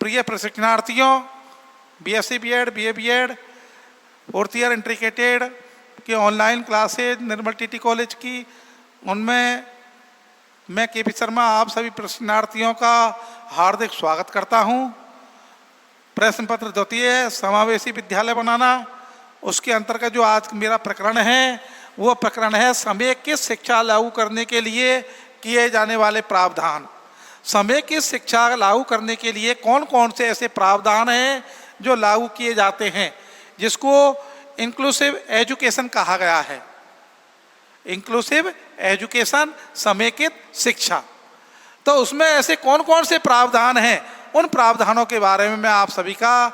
प्रिय प्रशिक्षणार्थियों, BSc BEd, BA BEd, fourth year integrated की online classes Nirmal TT college की, उनमें मैं केपी शर्मा आप सभी प्रशिक्षणार्थियों का हार्दिक स्वागत करता हूं। प्रश्न पत्र द्वितीय समावेशी विद्यालय बनाना, उसके अंतर्गत जो आज मेरा प्रकरण है वो प्रकरण है समेकित शिक्षा लागू करने के लिए किए जाने वाले प्रावधान। समेकित शिक्षा लागू करने के लिए कौन कौन से ऐसे प्रावधान हैं जो लागू किए जाते हैं, जिसको इंक्लूसिव एजुकेशन कहा गया है। इंक्लूसिव एजुकेशन, समेकित शिक्षा। तो उसमें ऐसे कौन कौन से प्रावधान हैं, उन प्रावधानों के बारे में मैं आप सभी का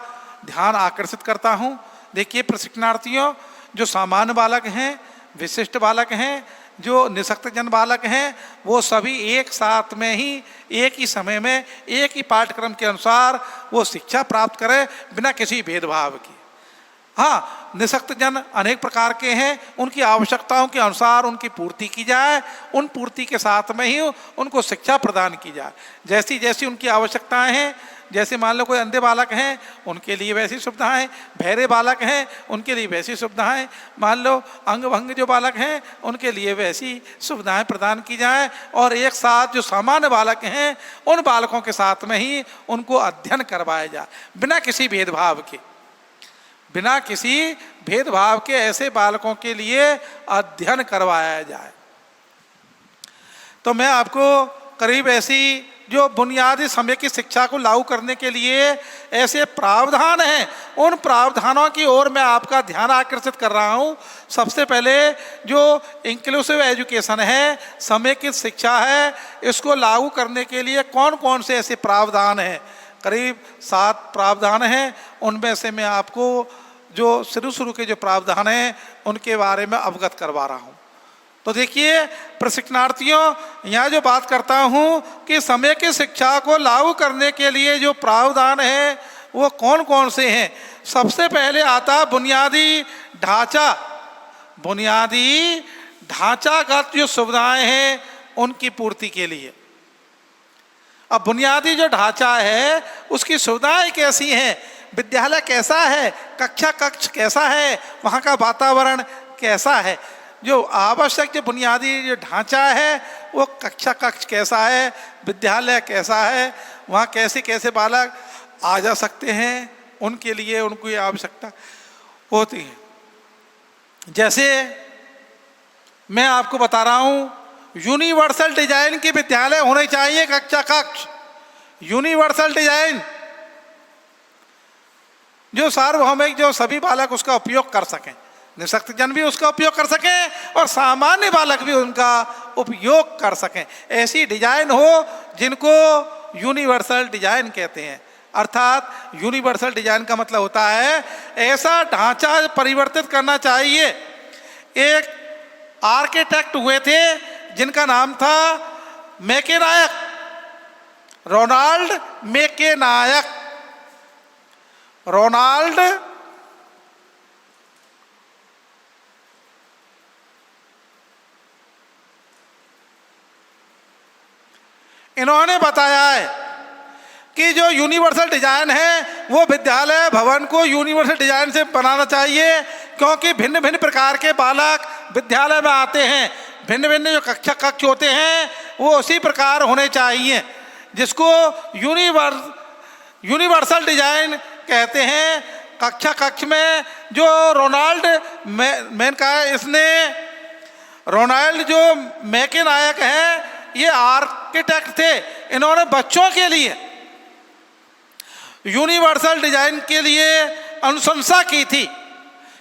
ध्यान आकर्षित करता हूं। देखिए प्रशिक्षणार्थियों, जो सामान्य बालक हैं, विशिष्ट बालक हैं, जो निःशक्तजन बालक हैं, वो सभी एक साथ में ही एक ही समय में एक ही पाठ्यक्रम के अनुसार वो शिक्षा प्राप्त करें बिना किसी भेदभाव के। हाँ, निःशक्तजन अनेक प्रकार के हैं, उनकी आवश्यकताओं के अनुसार उनकी पूर्ति की जाए, उन पूर्ति के साथ में ही उनको शिक्षा प्रदान की जाए। जैसी जैसी उनकी आवश्यकताएं हैं, जैसे मान लो कोई अंधे बालक हैं उनके लिए वैसी सुविधाएं, बहरे बालक हैं उनके लिए वैसी सुविधाएं, मान लो अंगभंग जो बालक हैं उनके लिए वैसी सुविधाएं प्रदान की जाएं, और एक साथ जो सामान्य बालक हैं उन बालकों के साथ में ही उनको अध्ययन करवाया जाए बिना किसी भेदभाव के। बिना किसी भेदभाव के ऐसे बालकों के लिए अध्ययन करवाया जाए। तो मैं आपको करीब ऐसी जो बुनियादी समेकित शिक्षा को लागू करने के लिए ऐसे प्रावधान हैं, उन प्रावधानों की ओर मैं आपका ध्यान आकर्षित कर रहा हूं। सबसे पहले जो इंक्लूसिव एजुकेशन है, समेकित शिक्षा है, इसको लागू करने के लिए कौन कौन से ऐसे प्रावधान हैं, करीब 7 प्रावधान हैं। उनमें से मैं आपको जो शुरू के जो प्रावधान हैं उनके बारे में अवगत करवा रहा हूँ। तो देखिए प्रशिक्षणार्थियों, यहाँ जो बात करता हूँ कि समेकित शिक्षा को लागू करने के लिए जो प्रावधान है वो कौन कौन से हैं। सबसे पहले आता बुनियादी ढांचा। बुनियादी ढांचागत जो सुविधाएं हैं उनकी पूर्ति के लिए। अब बुनियादी जो ढांचा है उसकी सुविधाएं कैसी हैं, विद्यालय कैसा है, कक्षा कक्ष कैसा है, वहाँ का वातावरण कैसा है, जो आवश्यक जो बुनियादी जो ढांचा है वो कक्षा कक्ष कैसा है, विद्यालय कैसा है, वहाँ कैसे कैसे बालक आ जा सकते हैं, उनके लिए उनको आवश्यकता होती है। जैसे मैं आपको बता रहा हूँ, यूनिवर्सल डिजाइन के विद्यालय होने चाहिए, कक्षा कक्ष यूनिवर्सल डिजाइन, जो सार्वभौमिक, जो सभी बालक उसका उपयोग कर सकें, निःशक्तजन भी उसका उपयोग कर सकें और सामान्य बालक भी उनका उपयोग कर सकें। ऐसी डिजाइन हो जिनको यूनिवर्सल डिजाइन कहते हैं। अर्थात यूनिवर्सल डिजाइन का मतलब होता है ऐसा ढांचा परिवर्तित करना चाहिए। एक आर्किटेक्ट हुए थे जिनका नाम था मैकेनायक, रोनाल्ड मैकेनायक। रोनाल्ड इन्होंने बताया है कि जो यूनिवर्सल डिजाइन है वो विद्यालय भवन को यूनिवर्सल डिजाइन से बनाना चाहिए, क्योंकि भिन्न भिन्न प्रकार के बालक विद्यालय में आते हैं, भिन्न भिन्न जो कक्षा कक्ष होते हैं वो उसी प्रकार होने चाहिए, जिसको यूनिवर्सल डिजाइन कहते हैं। कक्षा कक्ष में जो रोनाल्ड जो मैकेनायक है, ये आर्किटेक्ट थे, इन्होंने बच्चों के लिए यूनिवर्सल डिजाइन के लिए अनुशंसा की थी।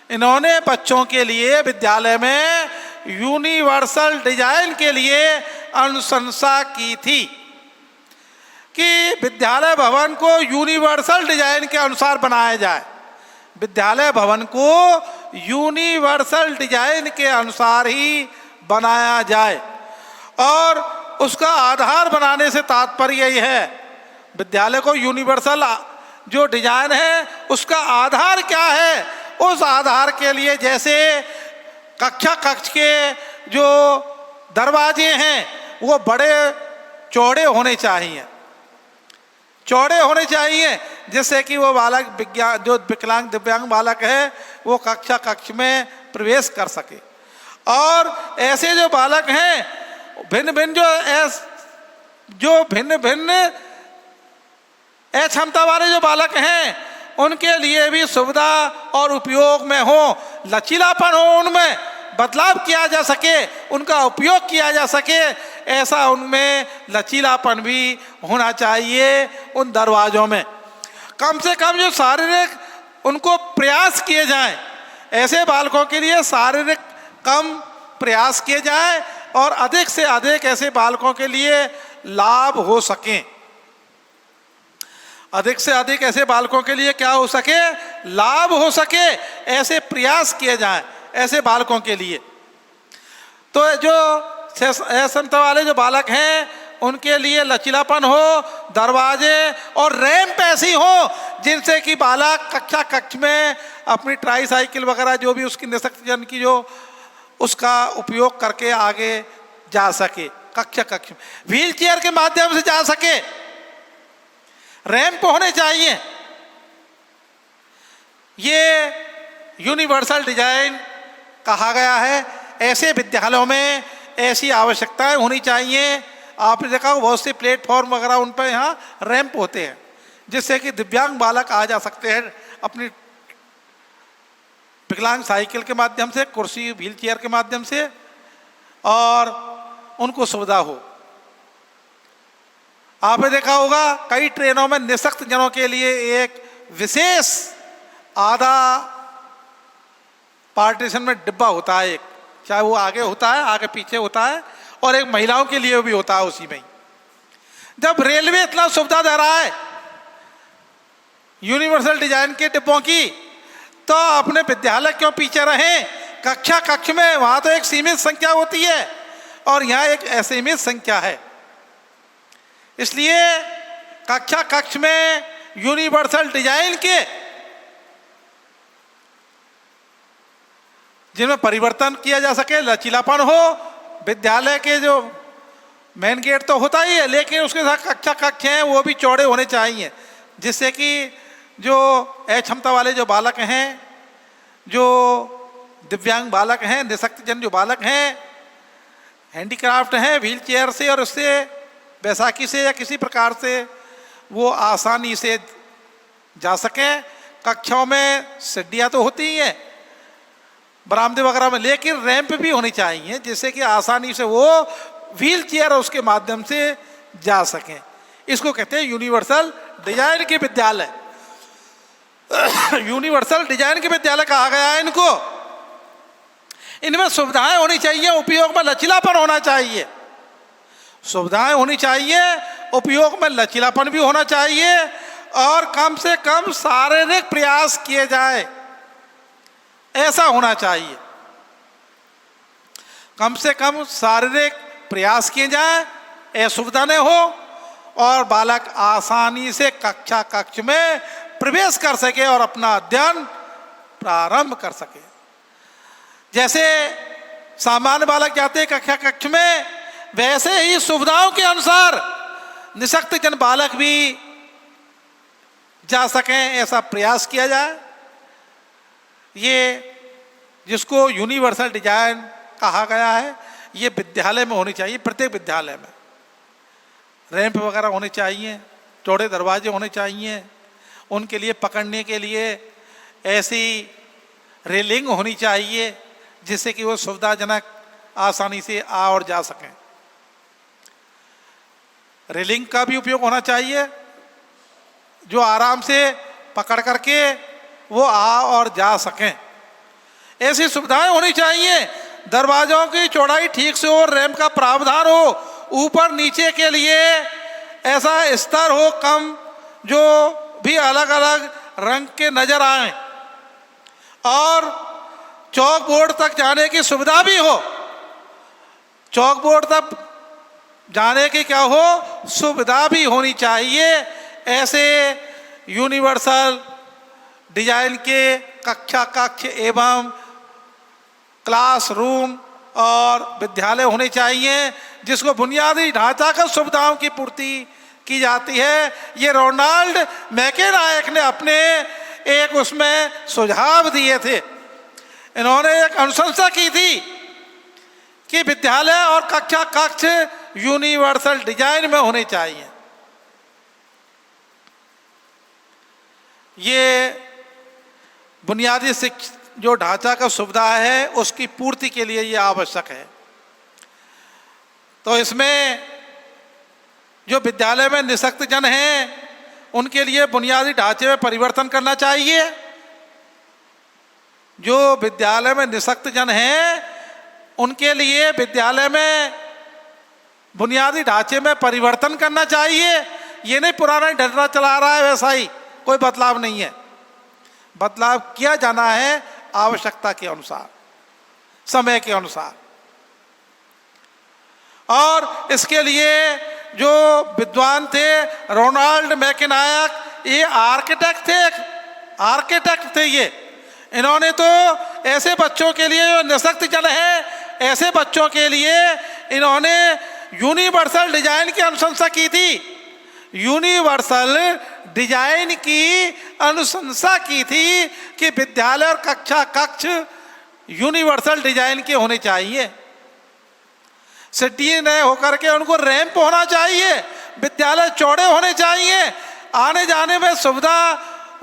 इन्होंने बच्चों के लिए विद्यालय में यूनिवर्सल डिजाइन के लिए अनुशंसा की थी कि विद्यालय भवन को यूनिवर्सल डिजाइन के अनुसार बनाया जाए। विद्यालय भवन को यूनिवर्सल डिजाइन के अनुसार ही बनाया जाए, और उसका आधार बनाने से तात्पर्य यही है, विद्यालय को यूनिवर्सल जो डिजाइन है उसका आधार क्या है, उस आधार के लिए जैसे कक्षा कक्ष के जो दरवाजे हैं वो बड़े चौड़े होने चाहिए, चौड़े होने चाहिए, जिससे कि वो बालक जो विकलांग दिव्यांग बालक है वो कक्ष में प्रवेश कर सके। और ऐसे जो बालक हैं भिन्न भिन्न अक्षमता वाले जो बालक हैं उनके लिए भी सुविधा और उपयोग में हो, लचीलापन हो, उनमें बदलाव किया जा सके, उनका उपयोग किया जा सके, ऐसा उनमें लचीलापन भी होना चाहिए उन दरवाज़ों में। कम से कम जो शारीरिक उनको प्रयास किए जाएं, ऐसे बालकों के लिए शारीरिक कम प्रयास किए जाएं और अधिक से अधिक ऐसे बालकों के लिए लाभ हो सकें। अधिक से अधिक ऐसे बालकों के लिए क्या हो सके, लाभ हो सके, ऐसे प्रयास किए जाएं ऐसे बालकों के लिए। तो जो अक्षमता वाले जो बालक हैं उनके लिए लचीलापन हो, दरवाजे और रैंप ऐसी हो जिनसे कि बालक कक्ष में अपनी ट्राई साइकिल वगैरह जो भी उसकी निःशक्तजन की जो उसका उपयोग करके आगे जा सके, कक्ष में व्हील चेयर के माध्यम से जा सके। रैंप होने चाहिए। ये यूनिवर्सल डिजाइन कहा गया है। ऐसे विद्यालयों में ऐसी आवश्यकताएं होनी चाहिए। आपने देखा बहुत से प्लेटफॉर्म वगैरह उन पर यहाँ रैंप होते हैं जिससे कि दिव्यांग बालक आ जा सकते हैं अपनी विकलांग साइकिल के माध्यम से, कुर्सी व्हील चेयर के माध्यम से, और उनको सुविधा हो। आपने देखा होगा कई ट्रेनों में निःशक्त जनों के लिए एक विशेष आधा पार्टीशन में डिब्बा होता है, एक, चाहे वो आगे होता है, आगे पीछे होता है, और एक महिलाओं के लिए भी होता है उसी में ही। जब रेलवे इतना सुविधा दे रहा है यूनिवर्सल डिजाइन के डिब्बों की, तो अपने विद्यालय क्यों पीछे रहें? कक्ष में वहां तो एक सीमित संख्या होती है और यहाँ एक असीमित संख्या है। इसलिए कक्ष में यूनिवर्सल डिजाइन के जिनमें परिवर्तन किया जा सके, लचीलापन हो। विद्यालय के जो मेन गेट तो होता ही है, लेकिन उसके साथ कक्ष हैं वो भी चौड़े होने चाहिए, जिससे कि जो अक्षमता वाले जो बालक हैं, जो दिव्यांग बालक हैं, निःशक्तजन जो बालक हैं, हैंडीक्राफ्ट हैं, व्हील चेयर से और उससे बैसाखी से या किसी प्रकार से वो आसानी से जा सकें। कक्षों में सीढ़ियाँ तो होती ही हैं बरामदे वगैरह में, लेकिन रैंप भी होनी चाहिए जिससे कि आसानी से वो व्हील चेयर उसके माध्यम से जा सकें। इसको कहते हैं यूनिवर्सल डिजाइन के विद्यालय। यूनिवर्सल डिजाइन के विद्यालय कहा गया है इनको। इनमें सुविधाएं होनी चाहिए, उपयोग में लचीलापन होना चाहिए। सुविधाएं होनी चाहिए, उपयोग में लचीलापन भी होना चाहिए, और कम से कम शारीरिक प्रयास किए जाए, ऐसा होना चाहिए। कम से कम शारीरिक प्रयास किए जाए, असुविधा न हो, और बालक आसानी से कक्ष में प्रवेश कर सके और अपना अध्ययन प्रारंभ कर सके। जैसे सामान्य बालक जाते हैं कक्ष में, वैसे ही सुविधाओं के अनुसार निःशक्तजन बालक भी जा सकें, ऐसा प्रयास किया जाए। ये जिसको यूनिवर्सल डिजाइन कहा गया है, ये विद्यालय में होनी चाहिए। प्रत्येक विद्यालय में रैंप वगैरह होने चाहिए, चौड़े दरवाजे होने चाहिए, उनके लिए पकड़ने के लिए ऐसी रेलिंग होनी चाहिए जिससे कि वो सुविधाजनक आसानी से आ और जा सकें। रेलिंग का भी उपयोग होना चाहिए जो आराम से पकड़ करके वो आ और जा सकें। ऐसी सुविधाएं होनी चाहिए। दरवाजों की चौड़ाई ठीक से हो, रैंप का प्रावधान हो, ऊपर नीचे के लिए ऐसा स्तर हो कम जो भी अलग अलग रंग के नजर आए, और चौक बोर्ड तक जाने की सुविधा भी हो। चौक बोर्ड तक जाने की क्या हो, सुविधा भी होनी चाहिए। ऐसे यूनिवर्सल डिजाइन के कक्ष एवं क्लासरूम और विद्यालय होने चाहिए जिसको बुनियादी ढांचागत सुविधाओं की पूर्ति की जाती है। ये रोनाल्ड मैकेनायक ने अपने एक उसमें सुझाव दिए थे। इन्होंने एक अनुशंसा की थी कि विद्यालय और कक्षा कक्ष यूनिवर्सल डिजाइन में होने चाहिए। ये बुनियादी शिक्षा जो ढांचा का सुविधा है उसकी पूर्ति के लिए ये आवश्यक है। तो इसमें जो विद्यालय में निःशक्त जन हैं उनके लिए बुनियादी ढांचे में परिवर्तन करना चाहिए। जो विद्यालय में निःशक्त जन हैं उनके लिए विद्यालय में बुनियादी ढांचे में परिवर्तन करना चाहिए। ये नहीं पुराना ही ढांचा चला रहा है वैसा ही, कोई बदलाव नहीं है। बदलाव किया जाना है आवश्यकता के अनुसार, समय के अनुसार। और इसके लिए जो विद्वान थे रोनाल्ड मैकेनायक, ये आर्किटेक्ट थे ये। इन्होंने तो ऐसे बच्चों के लिए जो निःशक्त जन है, ऐसे बच्चों के लिए इन्होंने यूनिवर्सल डिजाइन की अनुशंसा की थी। यूनिवर्सल डिजाइन की अनुशंसा की थी कि विद्यालय और कक्षा कक्ष यूनिवर्सल डिजाइन के होने चाहिए। सिटी नए होकर के उनको रैंप होना चाहिए, विद्यालय चौड़े होने चाहिए, आने जाने में सुविधा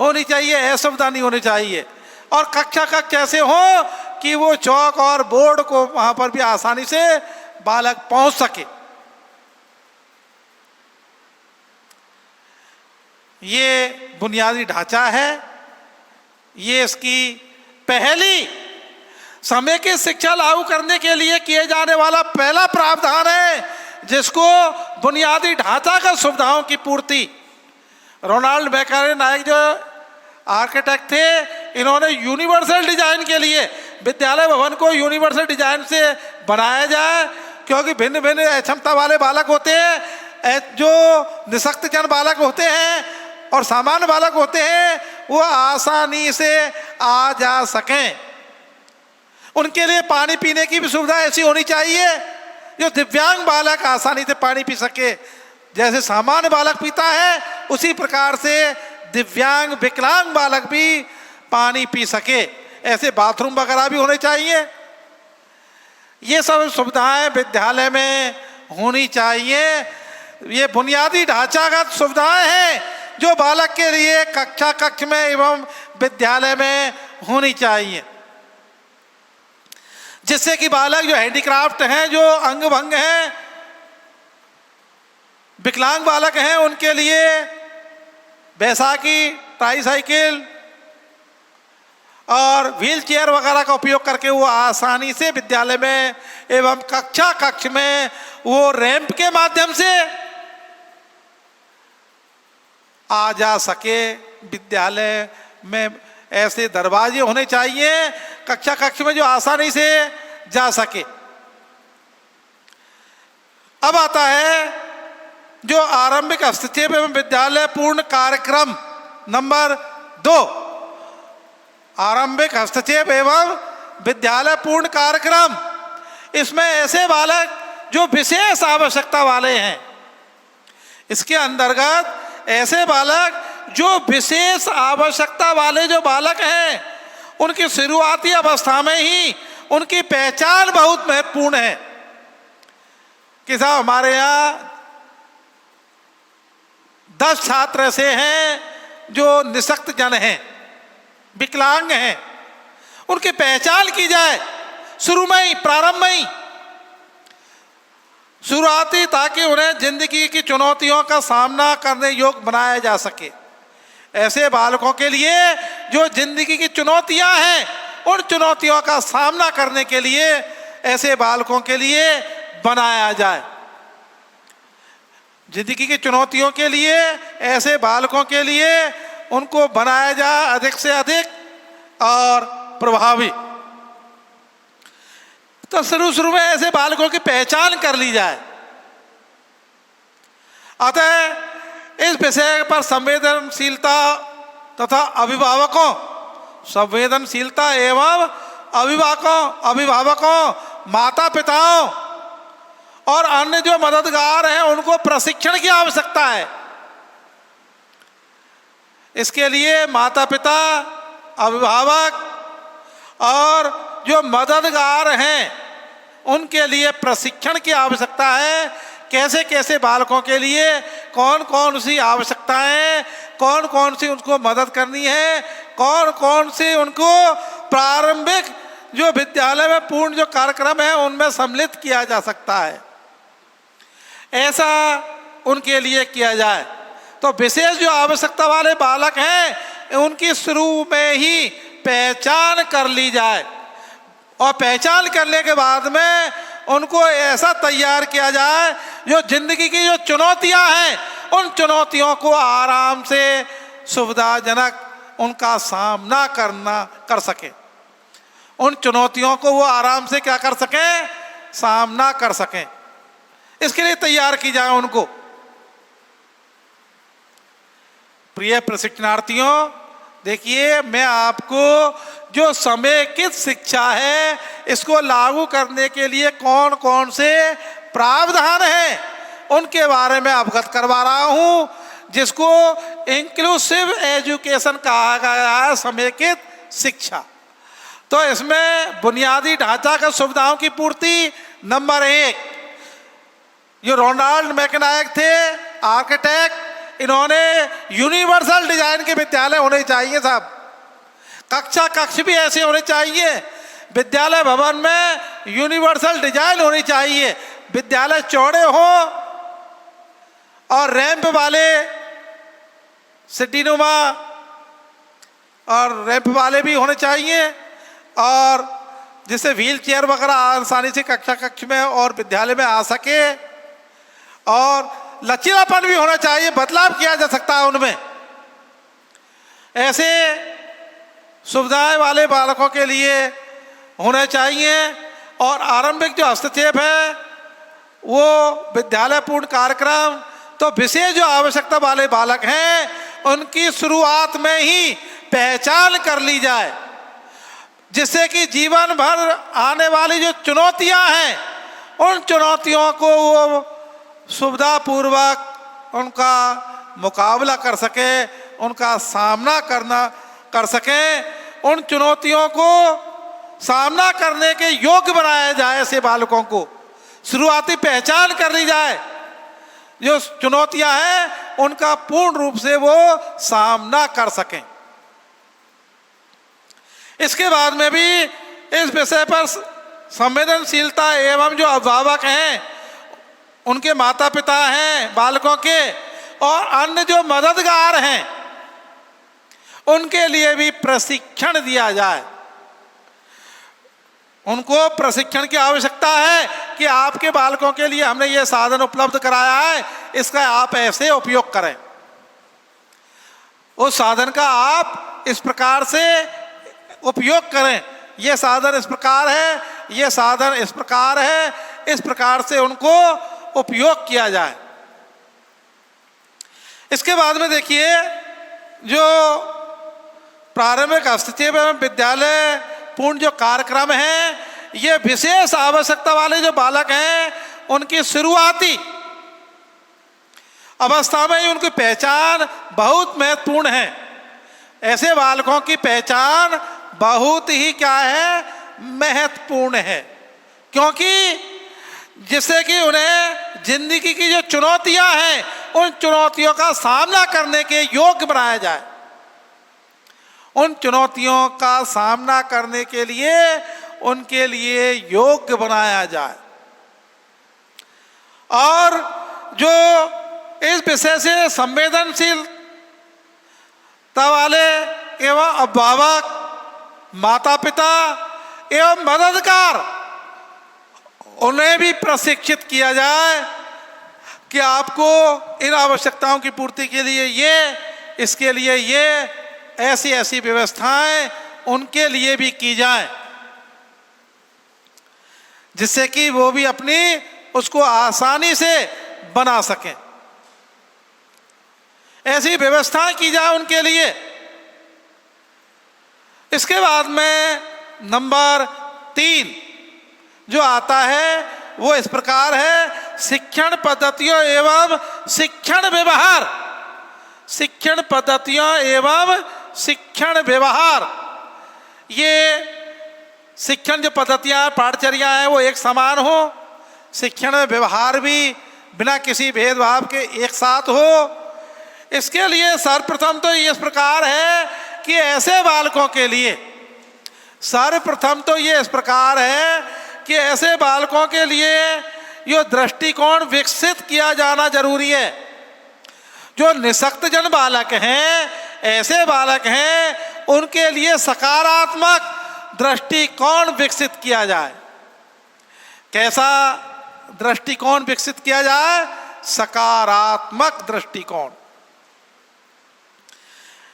होनी चाहिए, असुविधा नहीं होनी चाहिए। और कक्षा कक्ष ऐसे हो कि वो चौक और बोर्ड को वहां पर भी आसानी से बालक पहुंच सके। ये बुनियादी ढांचा है। ये इसकी पहली समय की शिक्षा लागू करने के लिए किए जाने वाला पहला प्रावधान है, जिसको बुनियादी ढांचा का सुविधाओं की पूर्ति। रोनाल्ड मैकेनायक जो आर्किटेक्ट थे, इन्होंने यूनिवर्सल डिजाइन के लिए विद्यालय भवन को यूनिवर्सल डिजाइन से बनाया जाए, क्योंकि भिन्न भिन्न अक्षमता वाले बालक होते हैं। जो निःशक्त जन बालक होते हैं और सामान्य बालक होते हैं, वो आसानी से आ जा सकें। उनके लिए पानी पीने की भी सुविधा ऐसी होनी चाहिए जो दिव्यांग बालक आसानी से पानी पी सके। जैसे सामान्य बालक पीता है, उसी प्रकार से दिव्यांग विकलांग बालक भी पानी पी सके। ऐसे बाथरूम वगैरह भी होने चाहिए। ये सब सुविधाएं विद्यालय में होनी चाहिए। ये बुनियादी ढांचागत सुविधाएं हैं जो बालक के लिए कक्षा कक्ष में एवं विद्यालय में होनी चाहिए, जिससे कि बालक जो हैंडीक्राफ्ट हैं, जो अंग भंग हैं, विकलांग बालक हैं, उनके लिए बैसाखी, ट्राईसाइकिल और व्हील चेयर वगैरह का उपयोग करके वो आसानी से विद्यालय में एवं कक्षा कक्ष में वो रैंप के माध्यम से आ जा सके। विद्यालय में ऐसे दरवाजे होने चाहिए कक्षा कक्ष में जो आसानी से जा सके। अब आता है जो आरंभिक हस्तक्षेप एवं विद्यालय पूर्ण कार्यक्रम नंबर 2। आरंभिक हस्तक्षेप एवं विद्यालय पूर्ण कार्यक्रम, इसमें ऐसे बालक जो विशेष आवश्यकता वाले हैं, इसके अंतर्गत ऐसे बालक जो विशेष आवश्यकता वाले जो बालक हैं, उनकी शुरुआती अवस्था में ही उनकी पहचान बहुत महत्वपूर्ण है कि साहब हमारे यहाँ 10 छात्र ऐसे हैं जो निःशक्त जन हैं, विकलांग हैं। उनकी पहचान की जाए शुरू में ही, प्रारंभ में ही, शुरुआती, ताकि उन्हें जिंदगी की चुनौतियों का सामना करने योग्य बनाया जा सके। ऐसे बालकों के लिए जो जिंदगी की चुनौतियां हैं, उन चुनौतियों का सामना करने के लिए ऐसे बालकों के लिए बनाया जाए। जिंदगी की चुनौतियों के लिए ऐसे बालकों के लिए उनको बनाया जाए अधिक से अधिक और प्रभावी। तो शुरू में ऐसे बालकों की पहचान कर ली जाए। अतः इस विषय पर संवेदनशीलता तथा संवेदनशीलता एवं अभिभावकों, माता पिताओं और अन्य जो मददगार हैं उनको प्रशिक्षण की आवश्यकता है। इसके लिए माता पिता, अभिभावक और जो मददगार हैं उनके लिए प्रशिक्षण की आवश्यकता है। कैसे कैसे बालकों के लिए कौन कौन सी आवश्यकताएं, कौन कौन सी उनको मदद करनी है, कौन कौन सी उनको प्रारंभिक जो विद्यालय में पूर्ण जो कार्यक्रम है उनमें सम्मिलित किया जा सकता है, ऐसा उनके लिए किया जाए। तो विशेष जो आवश्यकता वाले बालक हैं उनकी शुरू में ही पहचान कर ली जाए और पहचान करने के बाद में उनको ऐसा तैयार किया जाए जो जिंदगी की जो चुनौतियां हैं उन चुनौतियों को आराम से सुविधाजनक उनका सामना कर सके, उन चुनौतियों को वो आराम से क्या कर सकें, सामना कर सकें। इसके लिए तैयार की जाए उनको। प्रिय प्रशिक्षणार्थियों, देखिए मैं आपको जो समेकित शिक्षा है इसको लागू करने के लिए कौन कौन से प्रावधान हैं उनके बारे में अवगत करवा रहा हूं, जिसको इंक्लूसिव एजुकेशन कहा गया है, समेकित शिक्षा। तो इसमें बुनियादी ढांचागत सुविधाओं की पूर्ति नंबर 1, जो रोनाल्ड मैकनायक थे आर्किटेक्ट, इन्होंने यूनिवर्सल डिजाइन के विद्यालय होने चाहिए साहब। कक्षा कक्ष भी ऐसे होने चाहिए, विद्यालय भवन में यूनिवर्सल डिजाइन होनी चाहिए, विद्यालय चौड़े हो और रैंप वाले, सीढ़ीनुमा और रैंप वाले भी होने चाहिए, और जिससे व्हील चेयर वगैरह आसानी से कक्षा कक्ष में और विद्यालय में आ सके, और लचीलापन भी होना चाहिए, बदलाव किया जा सकता है उनमें। ऐसे सुविधाएं वाले बालकों के लिए होना चाहिए। और आरंभिक जो हस्तक्षेप है वो विद्यालय पूर्ण कार्यक्रम, तो विशेष जो आवश्यकता वाले बालक हैं उनकी शुरुआत में ही पहचान कर ली जाए, जिससे कि जीवन भर आने वाली जो चुनौतियां हैं उन चुनौतियों को वो सुविधापूर्वक उनका मुकाबला कर सके, उनका सामना कर सके, उन चुनौतियों को सामना करने के योग्य बनाया जाए। ऐसे बालकों को शुरुआती पहचान कर ली जाए, जो चुनौतियां हैं उनका पूर्ण रूप से वो सामना कर सकें। इसके बाद में भी इस विषय पर संवेदनशीलता एवं जो अभिभावक हैं, उनके माता पिता हैं बालकों के, और अन्य जो मददगार हैं उनके लिए भी प्रशिक्षण दिया जाए। उनको प्रशिक्षण की आवश्यकता है कि आपके बालकों के लिए हमने ये साधन उपलब्ध कराया है, इसका आप ऐसे उपयोग करें, उस साधन का आप इस प्रकार से उपयोग करें, ये साधन इस प्रकार है, ये साधन इस प्रकार है, इस प्रकार से उनको उपयोग किया जाए। इसके बाद में देखिए, जो प्रारंभिक हस्तक्षेप एवं विद्यालय पूर्ण जो कार्यक्रम है, ये विशेष आवश्यकता वाले जो बालक हैं उनकी शुरुआती अवस्था में ही उनकी पहचान बहुत महत्वपूर्ण है। ऐसे बालकों की पहचान बहुत ही क्या है, महत्वपूर्ण है, क्योंकि जिससे कि उन्हें जिंदगी की जो चुनौतियां हैं उन चुनौतियों का सामना करने के योग्य बनाया जाए। उन चुनौतियों का सामना करने के लिए उनके लिए योग्य बनाया जाए। और जो इस विषय से संवेदनशीलता वाले एवं अभिभावक, माता पिता एवं मददगार, उन्हें भी प्रशिक्षित किया जाए कि आपको इन आवश्यकताओं की पूर्ति के लिए ये, इसके लिए ये, ऐसी ऐसी व्यवस्थाएं उनके लिए भी की जाए, जिससे कि वो भी अपनी उसको आसानी से बना सकें। ऐसी व्यवस्थाएं की जाए उनके लिए। इसके बाद में नंबर 3 जो आता है वो इस प्रकार है, शिक्षण पद्धतियों एवं शिक्षण व्यवहार। शिक्षण पद्धतियों एवं शिक्षण व्यवहार, ये शिक्षण जो पद्धतियाँ पाठचर्या है वो एक समान हो, शिक्षण में व्यवहार भी बिना किसी भेदभाव के एक साथ हो। इसके लिए सर्वप्रथम तो ये इस प्रकार है कि ऐसे बालकों के लिए, सर्वप्रथम तो ये इस प्रकार है कि ऐसे बालकों के लिए ये दृष्टिकोण विकसित किया जाना जरूरी है। जो निःशक्त जन बालक हैं, ऐसे बालक हैं, उनके लिए सकारात्मक दृष्टिकोण विकसित किया जाए। कैसा दृष्टिकोण विकसित किया जाए? सकारात्मक दृष्टिकोण।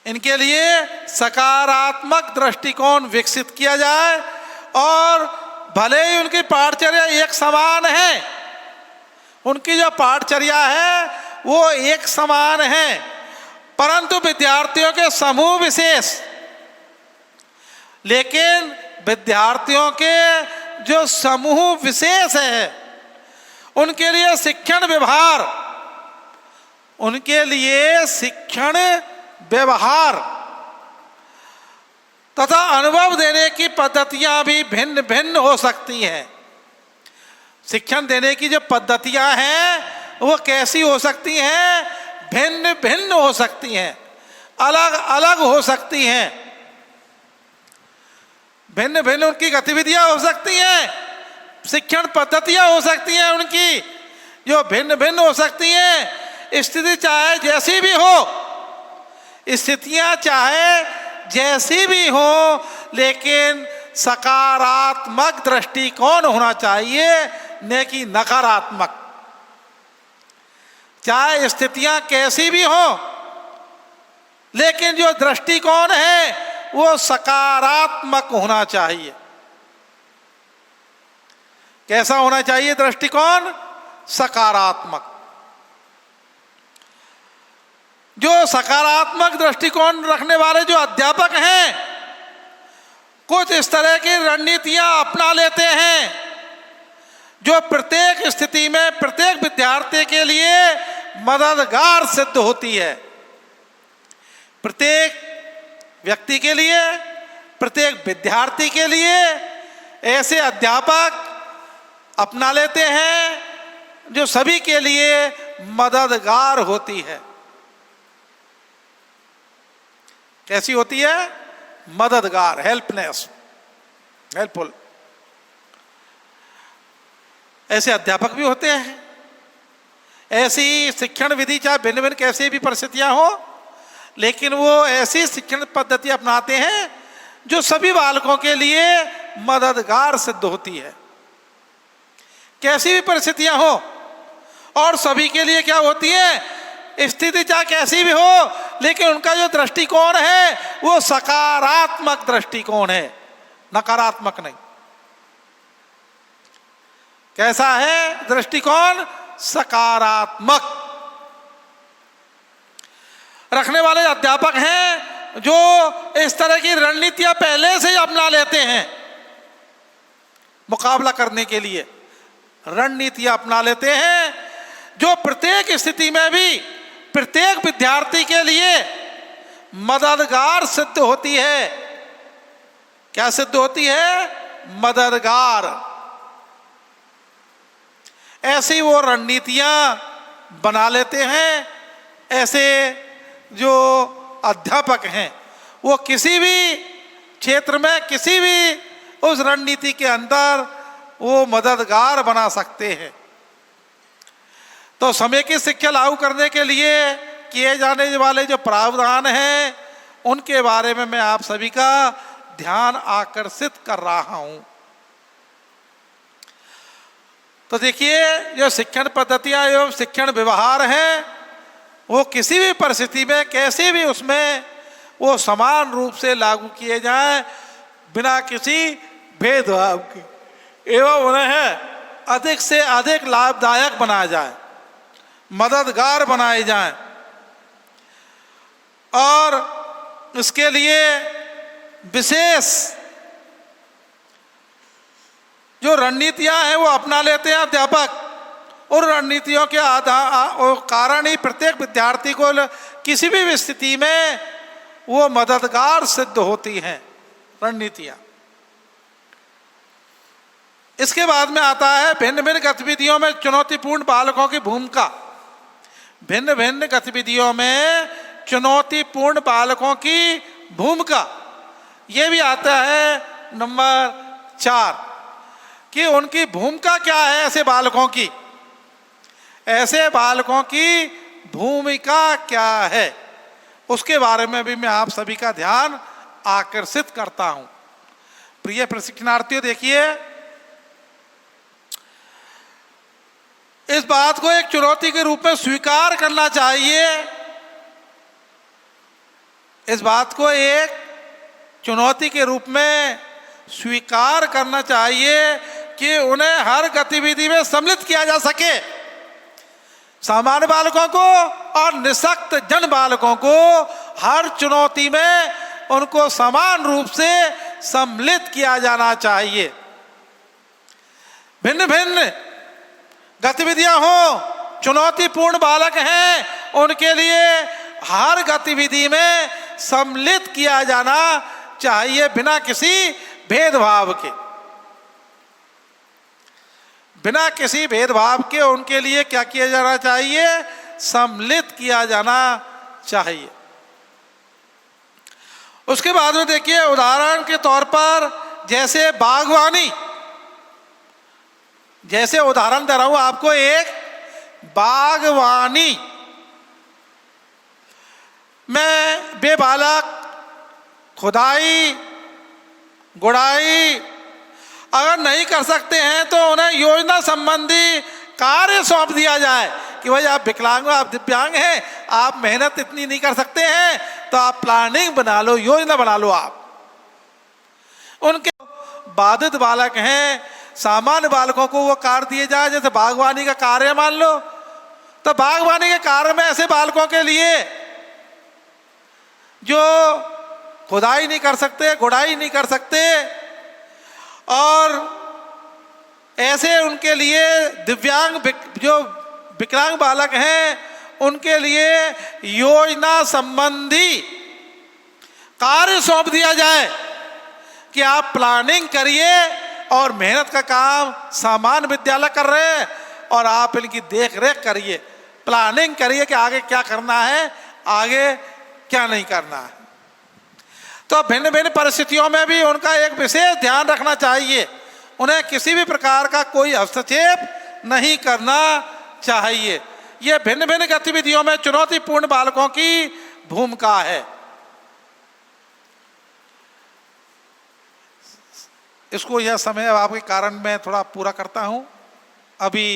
इनके लिए सकारात्मक दृष्टिकोण विकसित किया जाए, और भले ही उनकी पाठचर्या एक समान है, उनकी जो पाठचर्या है वो एक समान है, परंतु विद्यार्थियों के समूह विशेष, लेकिन विद्यार्थियों के जो समूह विशेष है उनके लिए शिक्षण व्यवहार, उनके लिए शिक्षण व्यवहार तथा अनुभव देने की पद्धतियां भी भिन्न भिन्न हो सकती हैं। शिक्षण देने की जो पद्धतियां हैं वो कैसी हो सकती हैं? भिन्न भिन्न हो सकती हैं, अलग अलग हो सकती हैं, भिन्न भिन्न उनकी गतिविधियां हो सकती हैं, शिक्षण पद्धतियां हो सकती हैं उनकी जो भिन्न भिन्न हो सकती हैं। स्थिति चाहे जैसी भी हो, स्थितियां चाहे जैसी भी हो, लेकिन सकारात्मक दृष्टिकोण होना चाहिए, न कि नकारात्मक। चाहे स्थितियां कैसी भी हो, लेकिन जो दृष्टिकोण है वो सकारात्मक होना चाहिए। कैसा होना चाहिए दृष्टिकोण? सकारात्मक। जो सकारात्मक दृष्टिकोण रखने वाले जो अध्यापक हैं, कुछ इस तरह की रणनीतियां अपना लेते हैं जो प्रत्येक स्थिति में प्रत्येक विद्यार्थी के लिए मददगार सिद्ध होती है। प्रत्येक व्यक्ति के लिए, प्रत्येक विद्यार्थी के लिए ऐसे अध्यापक अपना लेते हैं जो सभी के लिए मददगार होती है। कैसी होती है? मददगार, हेल्पनेस, हेल्पफुल। ऐसे अध्यापक भी होते हैं। ऐसी शिक्षण विधि चाहे भिन्न भिन्न कैसी भी परिस्थितियां हो, लेकिन वो ऐसी शिक्षण पद्धति अपनाते हैं जो सभी बालकों के लिए मददगार सिद्ध होती है। कैसी भी परिस्थितियां हो, और सभी के लिए क्या होती है? स्थिति चाहे कैसी भी हो, लेकिन उनका जो दृष्टिकोण है वो सकारात्मक दृष्टिकोण है, नकारात्मक नहीं। कैसा है दृष्टिकोण? सकारात्मक रखने वाले अध्यापक हैं जो इस तरह की रणनीतियां पहले से ही अपना लेते हैं। मुकाबला करने के लिए रणनीतियां अपना लेते हैं जो प्रत्येक स्थिति में भी प्रत्येक विद्यार्थी के लिए मददगार सिद्ध होती है। क्या सिद्ध होती है? मददगार। ऐसी वो रणनीतियां बना लेते हैं। ऐसे जो अध्यापक हैं वो किसी भी क्षेत्र में किसी भी उस रणनीति के अंदर वो मददगार बना सकते हैं। तो समेकित शिक्षा लागू करने के लिए किए जाने वाले जो प्रावधान हैं उनके बारे में मैं आप सभी का ध्यान आकर्षित कर रहा हूं। तो देखिए, जो शिक्षण पद्धतियां एवं शिक्षण व्यवहार हैं वो किसी भी परिस्थिति में कैसे भी उसमें वो समान रूप से लागू किए जाएं बिना किसी भेदभाव के, एवं उन्हें अधिक से अधिक लाभदायक बनाया जाए, मददगार बनाए जाएं। और इसके लिए विशेष जो रणनीतियां हैं वो अपना लेते हैं अध्यापक, उन रणनीतियों के कारण ही प्रत्येक विद्यार्थी को किसी भी स्थिति में वो मददगार सिद्ध होती हैं रणनीतियां। इसके बाद में आता है भिन्न भिन्न गतिविधियों में चुनौतीपूर्ण बालकों की भूमिका। भिन्न भिन्न गतिविधियों में चुनौतीपूर्ण बालकों की भूमिका, ये भी आता है नंबर 4 कि उनकी भूमिका क्या है। ऐसे बालकों की, ऐसे बालकों की भूमिका क्या है, उसके बारे में भी मैं आप सभी का ध्यान आकर्षित करता हूं। प्रिय प्रशिक्षणार्थियों, देखिए इस बात को एक चुनौती के रूप में स्वीकार करना चाहिए। इस बात को एक चुनौती के रूप में स्वीकार करना चाहिए कि उन्हें हर गतिविधि में सम्मिलित किया जा सके। सामान्य बालकों को और निःशक्त जन बालकों को हर चुनौती में उनको समान रूप से सम्मिलित किया जाना चाहिए। भिन्न भिन्न गतिविधियां हो, चुनौतीपूर्ण बालक हैं, उनके लिए हर गतिविधि में सम्मिलित किया जाना चाहिए बिना किसी भेदभाव के। बिना किसी भेदभाव के उनके लिए क्या किया जाना चाहिए? सम्मिलित किया जाना चाहिए। उसके बाद में देखिए, उदाहरण के तौर पर जैसे बागवानी, जैसे उदाहरण दे रहा हूं आपको, एक बागवानी में वे बालक खुदाई गुड़ाई अगर नहीं कर सकते हैं तो उन्हें योजना संबंधी कार्य सौंप दिया जाए कि भाई आप विकलांग हो, आप दिव्यांग हैं, आप मेहनत इतनी नहीं कर सकते हैं, तो आप प्लानिंग बना लो, योजना बना लो। आप उनके बाधित बालक हैं, सामान्य बालकों को वो कार्य दिए जाए। जैसे बागवानी का कार्य मान लो, तो बागवानी के कार्य में ऐसे बालकों के लिए जो खुदाई नहीं कर सकते, गुड़ाई नहीं कर सकते, और ऐसे उनके लिए दिव्यांग जो विकलांग बालक हैं उनके लिए योजना संबंधी कार्य सौंप दिया जाए कि आप प्लानिंग करिए और मेहनत का काम सामान्य विद्यालय कर रहे हैं और आप इनकी देख रेख करिए, प्लानिंग करिए कि आगे क्या करना है, आगे क्या नहीं करना है। तो भिन्न भिन्न परिस्थितियों में भी उनका एक विशेष ध्यान रखना चाहिए। उन्हें किसी भी प्रकार का कोई हस्तक्षेप नहीं करना चाहिए। ये भिन्न भिन्न गतिविधियों में चुनौतीपूर्ण बालकों की भूमिका है। इसको यह समय आपके कारण मैं थोड़ा पूरा करता हूं। अभी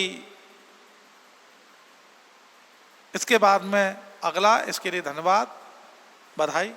इसके बाद में अगला, इसके लिए धन्यवाद, बधाई।